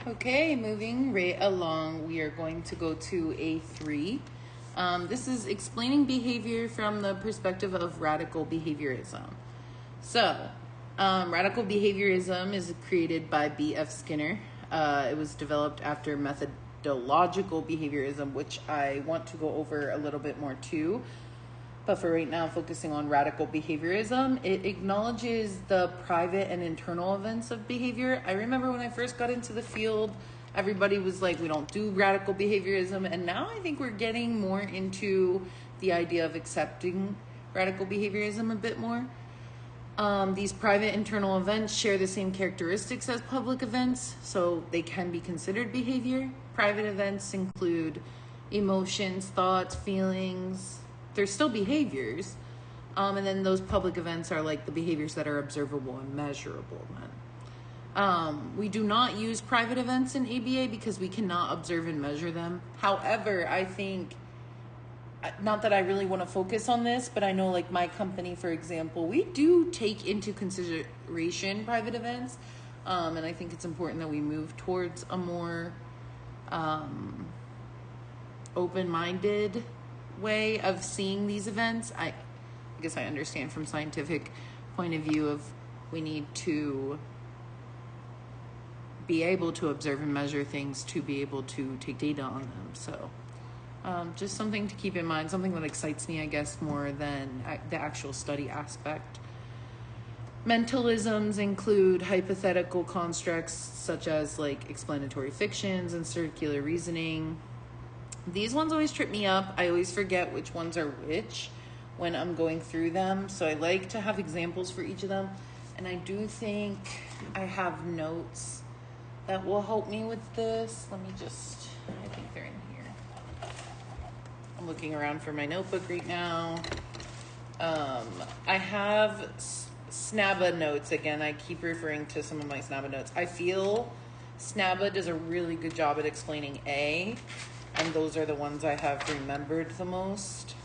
Okay, moving right along, we are going to go to A3. This is explaining behavior from the perspective of radical behaviorism. So, radical behaviorism is created by B.F. Skinner. It was developed after methodological behaviorism, which I want to go over a little bit more too. But for right now, focusing on radical behaviorism, it acknowledges the private and internal events of behavior. I remember when I first got into the field, everybody was like, we don't do radical behaviorism. And now I think we're getting more into the idea of accepting radical behaviorism a bit more. These private internal events share the same characteristics as public events, so they can be considered behavior. Private events include emotions, thoughts, feelings. They're still behaviors. And then those public events are like the behaviors that are observable and measurable then. We do not use private events in ABA because we cannot observe and measure them. However, I think, not that I really want to focus on this, but I know like my company, for example, we do take into consideration private events. And I think it's important that we move towards a more open-minded way of seeing these events. I guess I understand from scientific point of view of we need to be able to observe and measure things to be able to take data on them. So just something to keep in mind, something that excites me, I guess, more than the actual study aspect. Mentalisms include hypothetical constructs such as like explanatory fictions and circular reasoning. These ones always trip me up. I always forget which ones are which when I'm going through them. So I like to have examples for each of them. And I do think I have notes that will help me with this. Let me just, I think they're in here. I'm looking around for my notebook right now. I have SNABA notes. Again, I keep referring to some of my SNABA notes. I feel SNABA does a really good job at explaining A. And those are the ones I have remembered the most.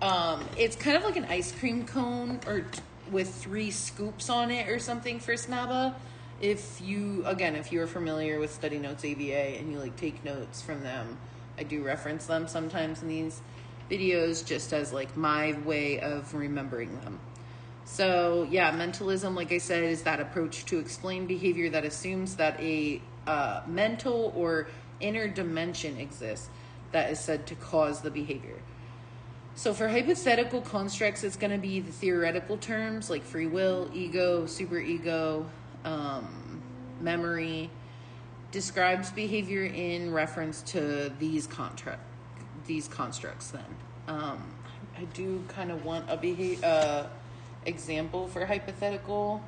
It's kind of like an ice cream cone or with 3 scoops on it or something for SNABA. If you are familiar with Study Notes ABA and you like take notes from them, I do reference them sometimes in these videos just as like my way of remembering them. So yeah, mentalism, like I said, is that approach to explain behavior that assumes that a mental or inner dimension exists that is said to cause the behavior. So for hypothetical constructs, it's going to be the theoretical terms like free will, ego, superego, memory, describes behavior in reference to these constructs then. I do kind of want a example for hypothetical.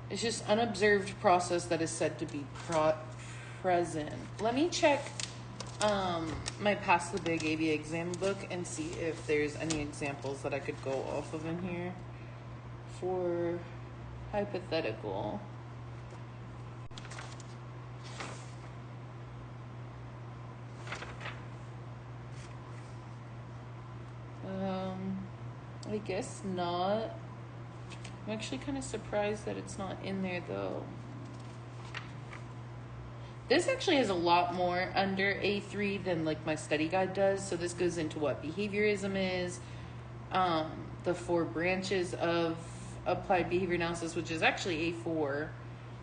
It's just unobserved process that is said to be present. Let me check my Pass the Big ABA exam book and see if there's any examples that I could go off of in here for hypothetical. I guess not. I'm actually kind of surprised that it's not in there though. This actually has a lot more under A3 than like my study guide does. So this goes into what behaviorism is, the 4 branches of applied behavior analysis, which is actually A4.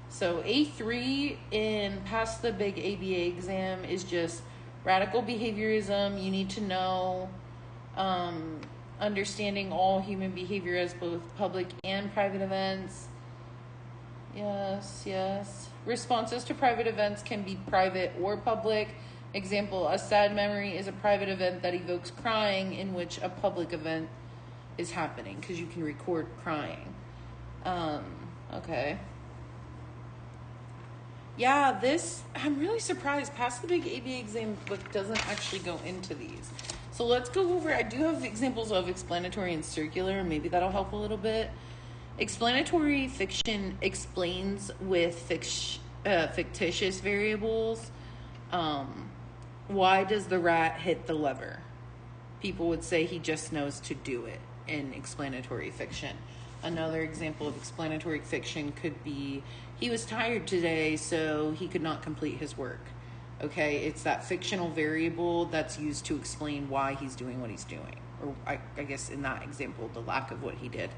So A3 in Pass the Big ABA exam is just radical behaviorism. You need to know understanding all human behavior as both public and private events. Yes. Responses to private events can be private or public. Example, a sad memory is a private event that evokes crying in which a public event is happening because you can record crying. Okay. Yeah, I'm really surprised. Pass the Big ABA exam book doesn't actually go into these. So let's go over, I do have examples of explanatory and circular. Maybe that'll help a little bit. Explanatory fiction explains with fictitious variables. Why does the rat hit the lever? People would say he just knows to do it in explanatory fiction. Another example of explanatory fiction could be he was tired today, so he could not complete his work. Okay, it's that fictional variable that's used to explain why he's doing what he's doing. Or I guess in that example, the lack of what he did.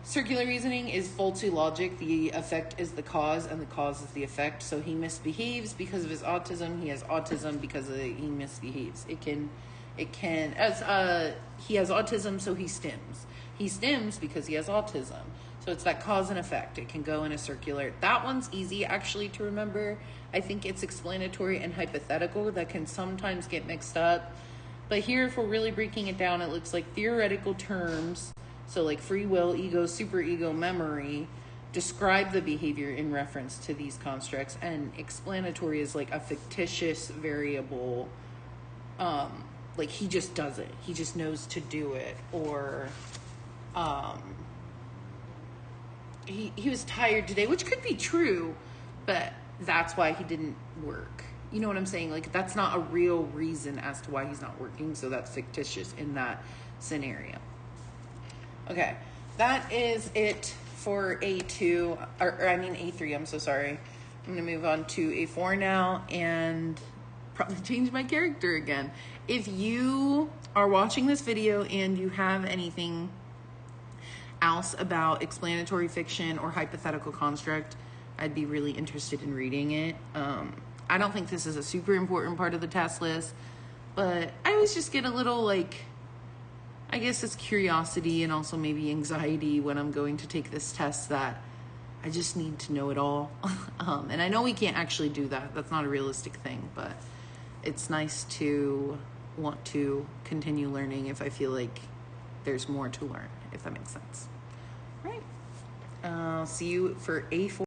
Circular reasoning is faulty logic. The effect is the cause and the cause is the effect. So he misbehaves because of his autism. He has autism because he misbehaves. He has autism, so he stims. He stims because he has autism. So it's that cause and effect. It can go in a circular. That one's easy actually to remember. I think it's explanatory and hypothetical that can sometimes get mixed up. But here, if we're really breaking it down, it looks like theoretical terms, so like free will, ego, superego, memory, describe the behavior in reference to these constructs. And explanatory is like a fictitious variable, like he just does it. He just knows to do it. Or he was tired today, which could be true, but that's why he didn't work. You know what I'm saying? Like, that's not a real reason as to why he's not working, so that's fictitious in that scenario. Okay, that is it for A2, or I mean A3, I'm so sorry. I'm going to move on to A4 now and probably change my character again. If you are watching this video and you have anything else about explanatory fiction or hypothetical construct, I'd be really interested in reading it. I don't think this is a super important part of the test list, but I always just get a little, like, I guess it's curiosity and also maybe anxiety when I'm going to take this test that I just need to know it all. And I know we can't actually do that. That's not a realistic thing, but it's nice to want to continue learning if I feel like there's more to learn, if that makes sense. Right. See you for A4.